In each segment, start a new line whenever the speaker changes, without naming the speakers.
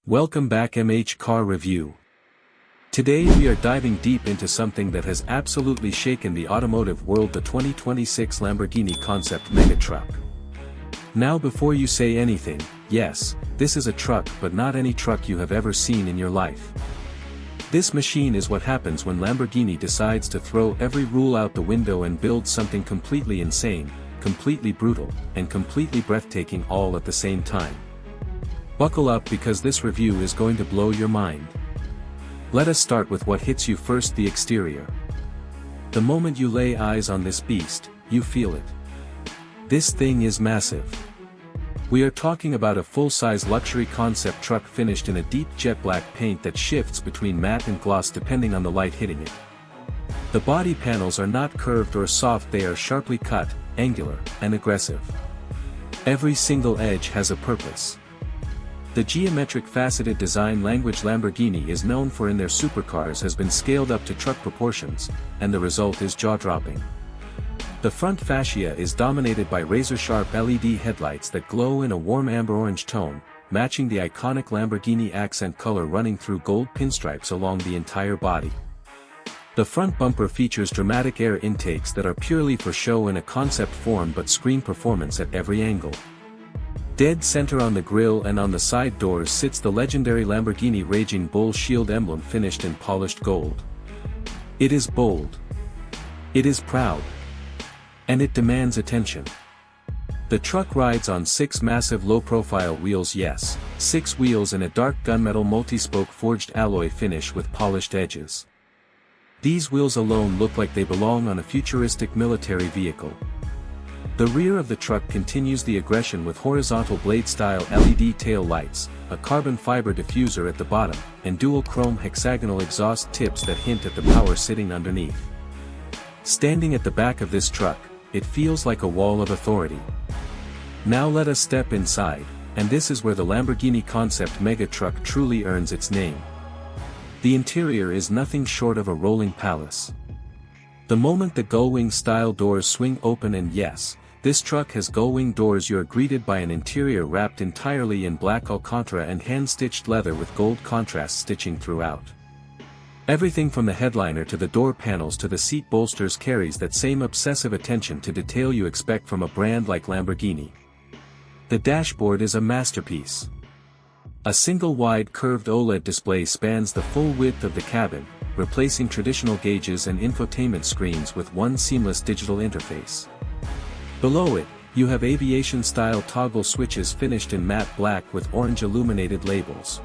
Welcome back MH Car Review. Today we are diving deep into something that has absolutely shaken the automotive world, the 2026 Lamborghini Concept Mega Truck. Now before you say anything, yes, this is a truck, but not any truck you have ever seen in your life. This machine is what happens when Lamborghini decides to throw every rule out the window and build something completely insane, completely brutal, and completely breathtaking all at the same time. Buckle up because this review is going to blow your mind. Let us start with what hits you first: the exterior. The moment you lay eyes on this beast, you feel it. This thing is massive. We are talking about a full-size luxury concept truck finished in a deep jet black paint that shifts between matte and gloss depending on the light hitting it. The body panels are not curved or soft, they are sharply cut, angular, and aggressive. Every single edge has a purpose. The geometric faceted design language Lamborghini is known for in their supercars has been scaled up to truck proportions, and the result is jaw-dropping. The front fascia is dominated by razor-sharp LED headlights that glow in a warm amber orange tone, matching the iconic Lamborghini accent color running through gold pinstripes along the entire body. The front bumper features dramatic air intakes that are purely for show in a concept form but scream performance at every angle. Dead center on the grille and on the side doors sits the legendary Lamborghini Raging Bull shield emblem finished in polished gold. It is bold. It is proud. And it demands attention. The truck rides on 6 massive low-profile wheels, yes, 6 wheels in a dark gunmetal multi-spoke forged alloy finish with polished edges. These wheels alone look like they belong on a futuristic military vehicle. The rear of the truck continues the aggression with horizontal blade-style LED tail lights, a carbon fiber diffuser at the bottom, and dual chrome hexagonal exhaust tips that hint at the power sitting underneath. Standing at the back of this truck, it feels like a wall of authority. Now let us step inside, and this is where the Lamborghini Concept Mega Truck truly earns its name. The interior is nothing short of a rolling palace. The moment the gullwing style doors swing open, and yes, this truck has gullwing doors, you are greeted by an interior wrapped entirely in black Alcantara and hand-stitched leather with gold contrast stitching throughout. Everything from the headliner to the door panels to the seat bolsters carries that same obsessive attention to detail you expect from a brand like Lamborghini. The dashboard is a masterpiece. A single wide curved OLED display spans the full width of the cabin, replacing traditional gauges and infotainment screens with one seamless digital interface. Below it, you have aviation-style toggle switches finished in matte black with orange illuminated labels.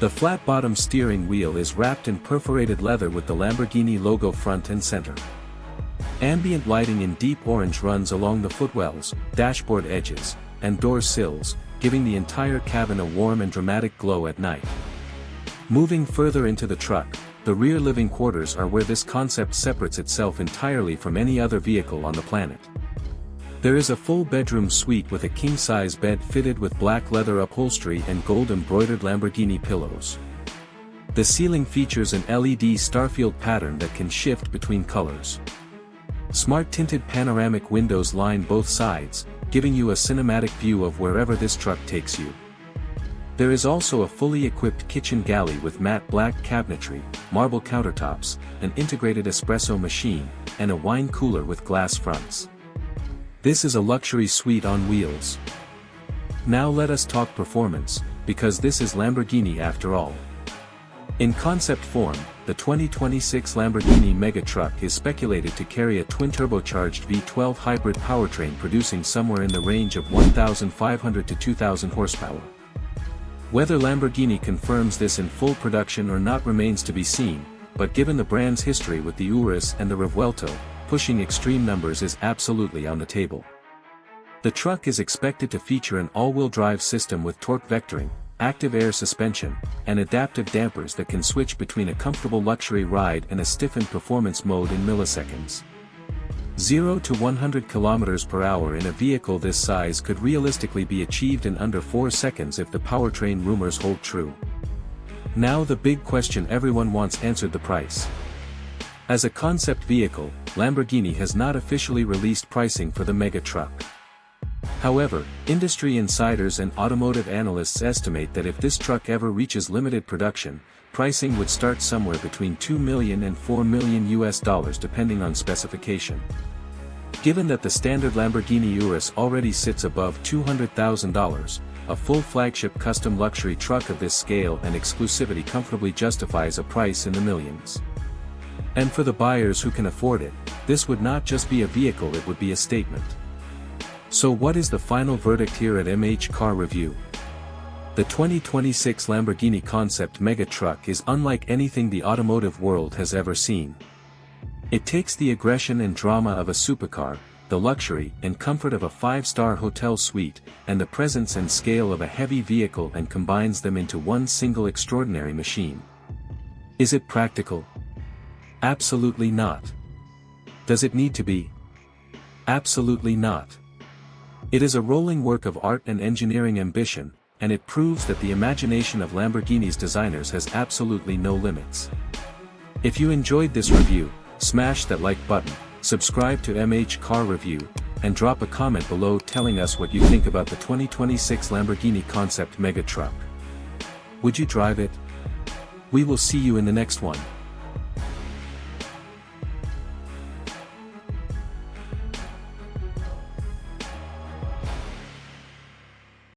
The flat-bottom steering wheel is wrapped in perforated leather with the Lamborghini logo front and center. Ambient lighting in deep orange runs along the footwells, dashboard edges, and door sills, giving the entire cabin a warm and dramatic glow at night. Moving further into the truck, the rear living quarters are where this concept separates itself entirely from any other vehicle on the planet. There is a full bedroom suite with a king-size bed fitted with black leather upholstery and gold-embroidered Lamborghini pillows. The ceiling features an LED starfield pattern that can shift between colors. Smart tinted panoramic windows line both sides, giving you a cinematic view of wherever this truck takes you. There is also a fully equipped kitchen galley with matte black cabinetry, marble countertops, an integrated espresso machine, and a wine cooler with glass fronts. This is a luxury suite on wheels. Now let us talk performance, because this is Lamborghini after all. In concept form, the 2026 Lamborghini Mega Truck is speculated to carry a twin-turbocharged V12 hybrid powertrain producing somewhere in the range of 1,500 to 2,000 horsepower. Whether Lamborghini confirms this in full production or not remains to be seen, but given the brand's history with the Urus and the Revuelto, pushing extreme numbers is absolutely on the table. The truck is expected to feature an all-wheel drive system with torque vectoring, active air suspension, and adaptive dampers that can switch between a comfortable luxury ride and a stiffened performance mode in milliseconds. 0 to 100 km per hour in a vehicle this size could realistically be achieved in under 4 seconds if the powertrain rumors hold true. Now the big question everyone wants answered: the price. As a concept vehicle, Lamborghini has not officially released pricing for the Mega Truck. However, industry insiders and automotive analysts estimate that if this truck ever reaches limited production, pricing would start somewhere between $2 million and $4 million depending on specification. Given that the standard Lamborghini Urus already sits above $200,000, a full flagship custom luxury truck of this scale and exclusivity comfortably justifies a price in the millions. And for the buyers who can afford it, this would not just be a vehicle, it would be a statement. So what is the final verdict here at MH Car Review? The 2026 Lamborghini Concept Mega Truck is unlike anything the automotive world has ever seen. It takes the aggression and drama of a supercar, the luxury and comfort of a 5-star hotel suite, and the presence and scale of a heavy vehicle and combines them into one single extraordinary machine. Is it practical? Absolutely not. Does it need to be? Absolutely not. It is a rolling work of art and engineering ambition, and it proves that the imagination of Lamborghini's designers has absolutely no limits. If you enjoyed this review, smash that like button, subscribe to MH Car Review, and drop a comment below telling us what you think about the 2026 Lamborghini Concept Mega Truck. Would you drive it? We will see you in the next one.